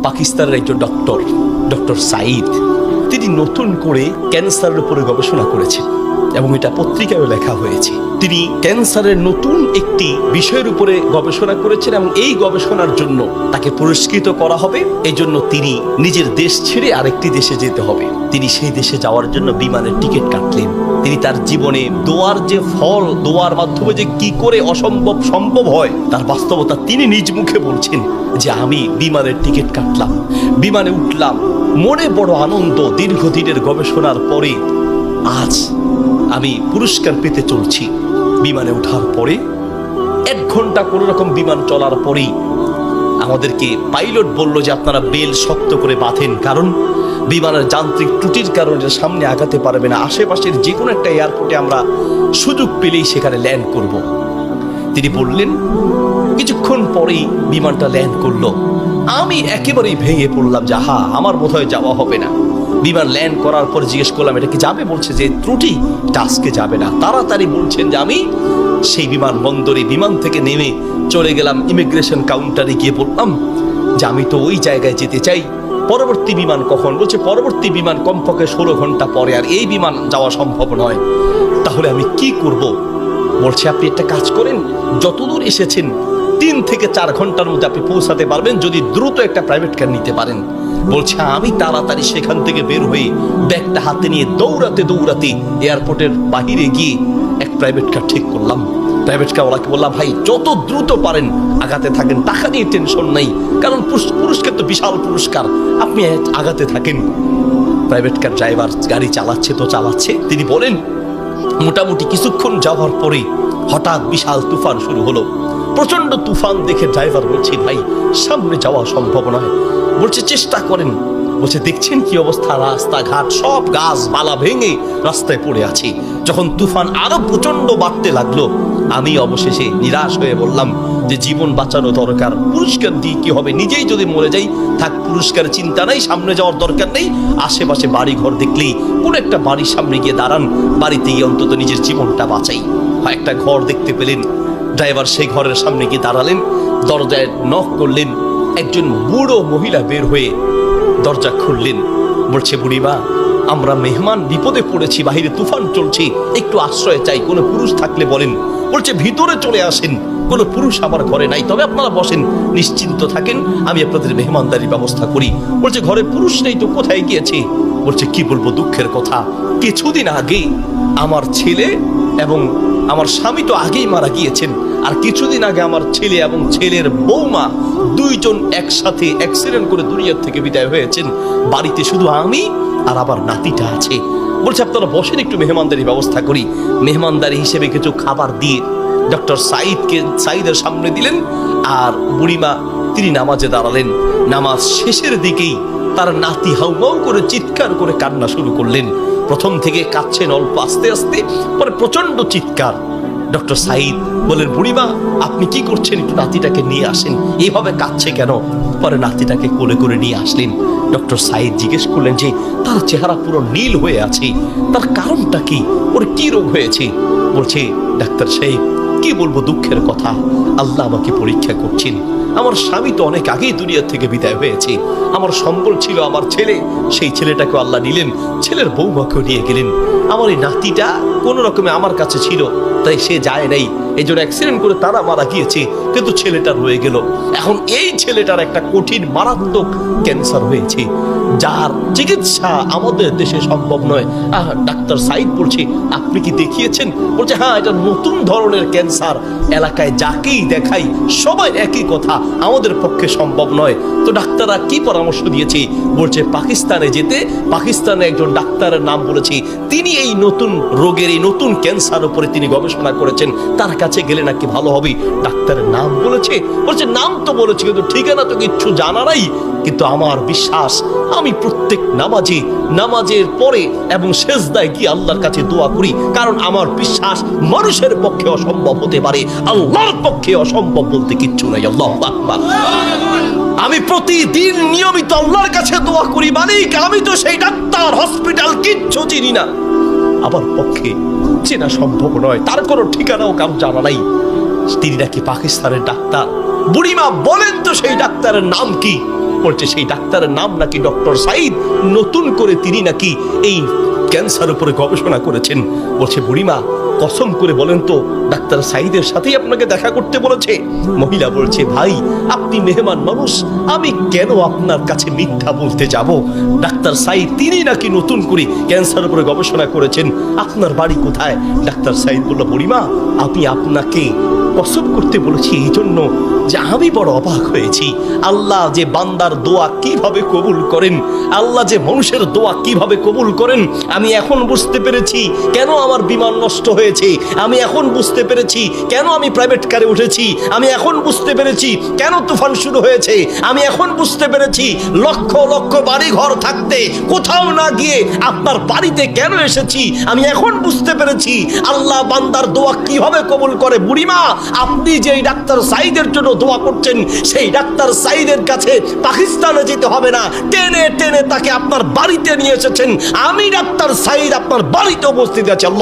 পাকিস্তানের একজন ডক্টর সাঈদ, তিনি নতুন করে ক্যান্সারের উপরে গবেষণা করেছেন এবং এটা পত্রিকায় লেখা হয়েছে। তিনি ক্যান্সারের নতুন একটি বিষয়ের উপরে গবেষণা করেছেন এবং এই গবেষণার জন্য তাকে পুরস্কৃত করা হবে। এই জন্য তিনি নিজের দেশ ছেড়ে আরেকটি দেশে যেতে হবে। তিনি সেই দেশে যাওয়ার জন্য বিমানের টিকিট কাটলেন। তিনি তার জীবনে দোয়ার যে ফল, দোয়ার মাধ্যমে যে কি করে অসম্ভব সম্ভব হয় তার বাস্তবতা তিনি নিজ মুখে বলছেন যে আমি বিমানের টিকিট কাটলাম, বিমানে উঠলাম, মনে বড় আনন্দ। দীর্ঘদিনের গবেষণার পরে আজ আমি পুরস্কার পেতে চলছি। বিমানে ওঠার পরে 1 ঘন্টা কোনো রকম বিমান চলার পরেই আমাদেরকে পাইলট বলল যে আপনারা বেল শক্ত করে বাঁধেন, কারণ বিমানের যান্ত্রিক ত্রুটির কারণে সামনে আগাতে পারবে না। আশেপাশের যে কোনো একটা এয়ারপোর্টে আমরা সুযোগ পেলেই সেখানে ল্যান্ড করব। তিনি বললেন। কিছুক্ষণ পরেই বিমানটা ল্যান্ড করলো। আমি একেবারেই ভেঙে পড়লাম যে আমার বোধহয় যাওয়া হবে না। বিমান ল্যান্ড করার পর জিজ্ঞেস করলাম এটা কি যাবে? বলছে যে ত্রুটি, আজকে যাবে না। তাড়াতাড়ি বলছেন যে আমি সেই বিমানবন্দরে বিমান থেকে নেমে চলে গেলাম ইমিগ্রেশন কাউন্টারে, গিয়ে বললাম যে আমি তো ওই জায়গায় যেতে চাই। পরবর্তী বিমান কখন? বলছে পরবর্তী বিমান কমপক্ষে 16 ঘন্টা পরে, আর এই বিমান যাওয়া সম্ভব নয়। তাহলে আমি কি করব? বলছে আপনি একটা কাজ করেন, যতদূর এসেছেন 3 থেকে 4 ঘন্টার মধ্যে আপনি পৌঁছাতে পারবেন যদি দ্রুত একটা প্রাইভেট কার নিতে পারেন। বলছে আমি তাড়াতাড়ি সেখান থেকে বের হয়ে ব্যাগটা হাতে নিয়ে দৌড়াতে এয়ারপোর্টের বাহিরে গিয়ে এক প্রাইভেট কার ঠিক করলাম। প্রাইভেট কার ওনাকে বললাম ভাই যত দ্রুত পারেন আগাতে থাকেন, টাকা নিয়ে টেনশন নাই, কারণ পুরস্কার তো বিশাল পুরস্কার, আপনি আগাতে থাকেন। প্রাইভেট কার ড্রাইভার গাড়ি চালাচ্ছে। তিনি বলেন মোটামুটি কিছুক্ষণ যাওয়ার পরে হঠাৎ বিশাল তুফান শুরু হলো। প্রচন্ড তুফান দেখে ড্রাইভার বলছে ভাই সামনে যাওয়া সম্ভব নয়। বলছে চেষ্টা করেন। বলছে দেখছেন কি অবস্থা, রাস্তাঘাট সব গাছপালা ভেঙে রাস্তায় পড়ে আছে। যখন তুফান আরো প্রচন্ড বাড়তে লাগলো আমি অবশেষে নিরাশ হয়ে বললাম যে জীবন বাঁচানো দরকার, পুরস্কার দিয়ে কি হবে, নিজেই যদি মরে যাই থাক, পুরস্কার চিন্তা নাই, সামনে যাওয়ার দরকার নেই। আশেপাশে বাড়ি ঘর দেখলেই কোন একটা বাড়ির সামনে গিয়ে দাঁড়ান, বাড়িতে গিয়ে অন্তত নিজের জীবনটা বাঁচাই। একটা ঘর দেখতে পেলেন, ড্রাইভার সেই ঘরের সামনে গিয়ে দাঁড়ালেন, দরজায় নক করলেন। একজন বুড়ো মহিলা বের হয়ে দরজা খুললেন। বলছে বুড়িমা আমরা মেহমান, বিপদে পড়েছি, বাহিরে তুফান চলছে, একটু আশ্রয় চাই, কোনো পুরুষ থাকলে বলেন। বলছে ভিতরে চলে আসেন, কোনো পুরুষ আমার ঘরে নাই, তবে আপনারা বসেন, নিশ্চিন্ত থাকেন, আমি আপনাদের মেহমানদারির ব্যবস্থা করি। বলছে ঘরে পুরুষ নেই তো কোথায় গিয়েছে? বলছে কি বলবো, দুঃখের কথা, কিছুদিন আগে আমার ছেলে এবং আমার স্বামী তো আগেই মারা গিয়েছেন, আর কিছুদিন আগে আমার ছেলে এবং ছেলের বৌমা দুইজন একসাথে অ্যাক্সিডেন্ট করে দুনিয়ার থেকে বিদায় হয়েছেন। বাড়িতে শুধু আমি আর আবার নাতিটা আছে। বলছে আপনারা বসেন, একটু মেহমানদারি ব্যবস্থা করি। মেহমানদারি হিসেবে কিছু খাবার দিয়ে ডক্টর সাঈদের সামনে দিলেন, আর বুড়িমা তিনি নামাজে দাঁড়ালেন। নামাজ শেষের দিকেই তার নাতি হাউমাউ করে চিৎকার করে কান্না শুরু করলেন। প্রথম থেকে কাঁদছেন অল্প, আস্তে আস্তে, পরে প্রচন্ড চিৎকার। ডক্টর সাঈদ বলেন বুড়িমা আপনি কি করছেন, একটু নাতিটাকে নিয়ে আসেন, এইভাবে কাঁদছে কেন? পরে নাতিটাকে কোলে করে নিয়ে আসলেন। ডক্টর সাঈদ জিজ্ঞেস করলেন যে তার চেহারা পুরো নীল হয়ে আছে, তার কারণটা কি, ওর কি রোগ হয়েছে? বলছে ডাক্তার সাহেব কি বলবো, দুঃখের কথা, আল্লাহ আমাকে পরীক্ষা করছেন। আমার স্বামী তো অনেক আগেই দুনিয়া থেকে বিদায় হয়েছে, আমার সম্বল ছিল আমার ছেলে, সেই ছেলেটাকে আল্লাহ নিলেন, ছেলের বৌমাকেও নিয়ে গেলেন। আমার এই নাতিটা কোনো রকমে আমার কাছে ছিল, তাই সে যায় নাই, এই জন্য অ্যাক্সিডেন্ট করে তারা মারা গিয়েছে, কিন্তু ছেলেটা রয়ে গেল। এখন এই ছেলেটার একটা কঠিন মারাত্মক ক্যান্সার হয়েছে, যার চিকিৎসা আমাদের দেশে সম্ভব নয়। ডাক্তার সাঈদ বলছে আপনি কি দেখিয়েছেন? বলছে হ্যাঁ, এটা নতুন ধরনের ক্যান্সার, এলাকায় যাকেই দেখাই সবাই একই কথা, আমাদের পক্ষে সম্ভব নয়। তো ডাক্তাররা কি পরামর্শ দিয়েছে? বলছে পাকিস্তানে যেতে। পাকিস্তানে একজন ডাক্তারের নাম বলেছি, তিনি এই নতুন রোগের, এই নতুন ক্যান্সার উপরে তিনি গবেষণা করেছেন, তার কাছে গেলে নাকি ভালো হবে। ডাক্তারের নাম বলেছে, বলছে নাম তো বলেছি কিন্তু ঠিকানা তো কিচ্ছু জানা নাই। কিন্তু আমার বিশ্বাস, আমি প্রত্যেক নামাজের পরে এবং সেজদায় গিয়ে আল্লাহর কাছে দোয়া করি, কারণ আমার বিশ্বাস মানুষের পক্ষে অসম্ভব হতে পারে, আল্লাহর পক্ষে অসম্ভব বলতে কিচ্ছু নাই। আল্লাহু আকবার। আমি প্রতিদিন নিয়মিত আল্লাহর কাছে দোয়া করি, মালিক আমি তো সেই ডাক্তার হসপিটাল কিচ্ছু চিনি না, আমার পক্ষে চেনা সম্ভব নয়, তার কোনো ঠিকানাও কারো জানা নাই। তিনি নাকি পাকিস্তানের ডাক্তার। বুড়িমা বলেন তো সেই ডাক্তারের নাম কি? বলছে সেই ডাক্তারের নাম নাকি ডক্টর সাইদ, নতুন করে তিনি নাকি এই ক্যান্সার উপরে গবেষণা করেছেন। বলছে বুড়িমা কসম করে বলেন তো ডাক্তার সাইদের সাথেই আপনাকে দেখা করতে বলেছে? মহিলা বলছে ভাই আপনি মেহমান মানুষ, আমি কেন আপনার কাছে মিথ্যা বলতে যাব? ডাক্তার সাইদ তিনি নাকি নতুন করে ক্যান্সার উপরে গবেষণা করেছেন, আপনার বাড়ি কোথায়? ডাক্তার সাইদ বলল বুড়িমা আমি আপনাকে কসম করতে বলেছি এই জন্য যে আমি বড় অবাক হয়েছি, আল্লাহ যে বান্দার দোয়া কিভাবে কবুল করেন, আল্লাহ যে মানুষের দোয়া কিভাবে কবুল করেন, আমি এখন বুঝতে পেরেছি কেন আমার বিমান নষ্ট হয়েছে, আমি এখন বুঝতে পেরেছি কেন আমি প্রাইভেট কারে উঠেছি, আমি এখন বুঝতে পেরেছি কেন তুফান শুরু হয়েছে, আমি এখন বুঝতে পেরেছি লক্ষ লক্ষ বাড়ি ঘর থাকতে কোথাও না গিয়ে আপনার বাড়িতে কেন এসেছি, আমি এখন বুঝতে পেরেছি আল্লাহ বান্দার দোয়া কিভাবে কবুল করে। বুড়িমা আপনি যেই ডাক্তার সাইদের জন্য দোয়া করছেন সেই ডাক্তার সাইদের কাছে পাকিস্তানে যেতে হবে না, টেনে টেনে তাকে আপনার বাড়িতে নিয়ে এসেছেন, আমি ডাক্তার সাইদ আপনার বাড়িতে উপস্থিত আছি। আল্লাহ